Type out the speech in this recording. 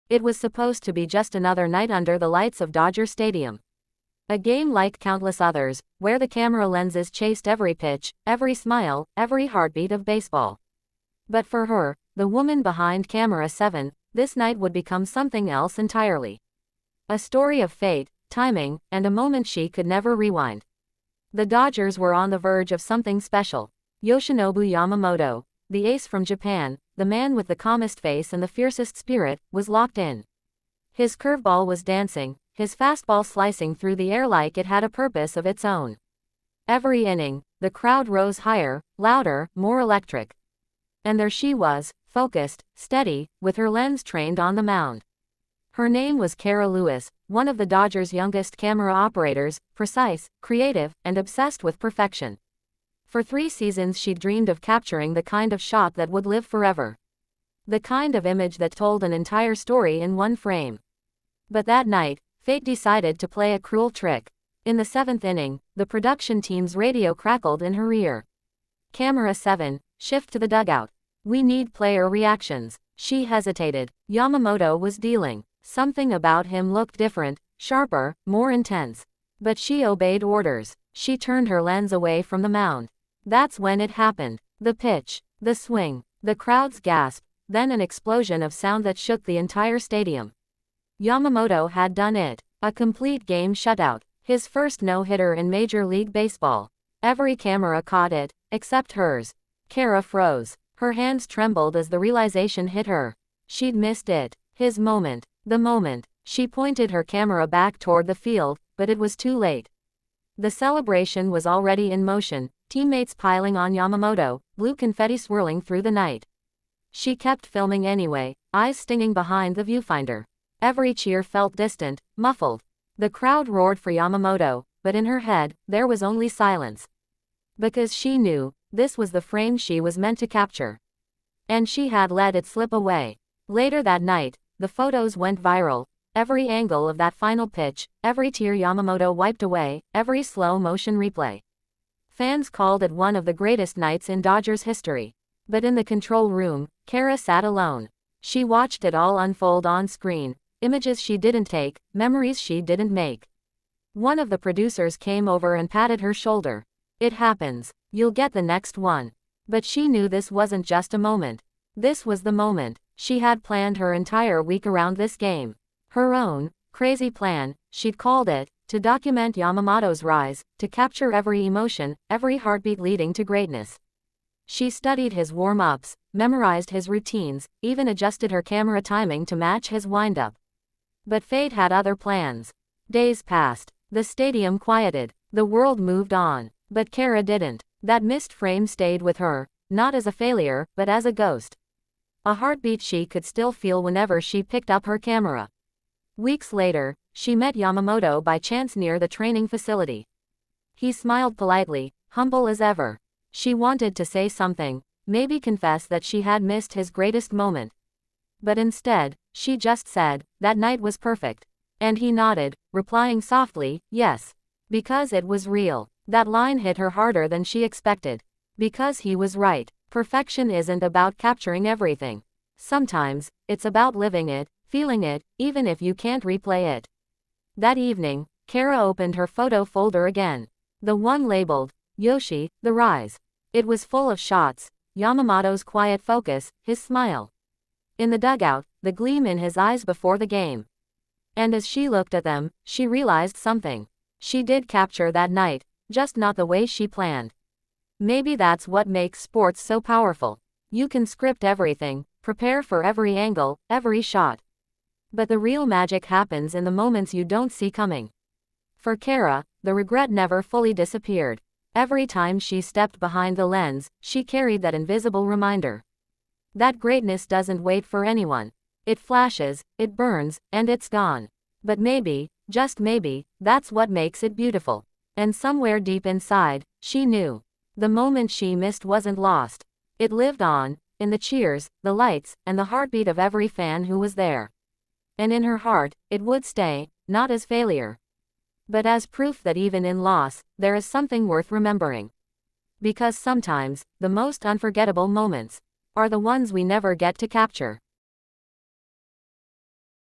It was supposed to be just another night under the lights of Dodger Stadium. A game like countless others, where the camera lenses chased every pitch, every smile, every heartbeat of baseball. But for her, the woman behind Camera 7, this night would become something else entirely. A story of fate, timing, and a moment she could never rewind. The Dodgers were on the verge of something special. Yoshinobu Yamamoto, the ace from Japan, the man with the calmest face and the fiercest spirit, was locked in. His curveball was dancing, his fastball slicing through the air like it had a purpose of its own. Every inning, the crowd rose higher, louder, more electric. And there she was, focused, steady, with her lens trained on the mound. Her name was Kara Lewis, one of the Dodgers' youngest camera operators, precise, creative, and obsessed with perfection. For 3 seasons she'd dreamed of capturing the kind of shot that would live forever. The kind of image that told an entire story in one frame. But that night, fate decided to play a cruel trick. In the 7th inning, the production team's radio crackled in her ear. Camera 7, shift to the dugout. We need player reactions. She hesitated. Yamamoto was dealing. Something about him looked different, sharper, more intense. But she obeyed orders. She turned her lens away from the mound. That's when it happened. The pitch, the swing, the crowd's gasp, then an explosion of sound that shook the entire stadium. Yamamoto had done it. A complete game shutout. His first no-hitter in Major League Baseball. Every camera caught it, except hers. Kara froze. Her hands trembled as the realization hit her. She'd missed it. His moment. The moment. She pointed her camera back toward the field, but it was too late. The celebration was already in motion, teammates piling on Yamamoto, blue confetti swirling through the night. She kept filming anyway, eyes stinging behind the viewfinder. Every cheer felt distant, muffled. The crowd roared for Yamamoto, but in her head, there was only silence. Because she knew, this was the frame she was meant to capture. And she had let it slip away. Later that night, the photos went viral. Every angle of that final pitch, every tear Yamamoto wiped away, every slow-motion replay. Fans called it one of the greatest nights in Dodgers history. But in the control room, Kara sat alone. She watched it all unfold on screen. Images she didn't take, memories she didn't make. One of the producers came over and patted her shoulder. It happens. You'll get the next one. But she knew this wasn't just a moment. This was the moment. She had planned her entire week around this game. Her own, crazy plan, she'd called it, to document Yamamoto's rise, to capture every emotion, every heartbeat leading to greatness. She studied his warm-ups, memorized his routines, even adjusted her camera timing to match his wind-up. But fate had other plans. Days passed. The stadium quieted. The world moved on. But Kara didn't. That missed frame stayed with her, not as a failure, but as a ghost. A heartbeat she could still feel whenever she picked up her camera. Weeks later, she met Yamamoto by chance near the training facility. He smiled politely, humble as ever. She wanted to say something, maybe confess that she had missed his greatest moment. But instead, she just said, that night was perfect. And he nodded, replying softly, yes. Because it was real. That line hit her harder than she expected. Because he was right. Perfection isn't about capturing everything. Sometimes, it's about living it, feeling it, even if you can't replay it. That evening, Kara opened her photo folder again. The one labeled, Yoshi, the Rise. It was full of shots, Yamamoto's quiet focus, his smile. In the dugout, the gleam in his eyes before the game. And as she looked at them, she realized something. She did capture that night, just not the way she planned. Maybe that's what makes sports so powerful. You can script everything, prepare for every angle, every shot. But the real magic happens in the moments you don't see coming. For Kara, the regret never fully disappeared. Every time she stepped behind the lens, she carried that invisible reminder. That greatness doesn't wait for anyone. It flashes, it burns, and it's gone. But maybe, just maybe, that's what makes it beautiful. And somewhere deep inside, she knew. The moment she missed wasn't lost. It lived on, in the cheers, the lights, and the heartbeat of every fan who was there. And in her heart, it would stay, not as failure, but as proof that even in loss, there is something worth remembering. Because sometimes, the most unforgettable moments are the ones we never get to capture.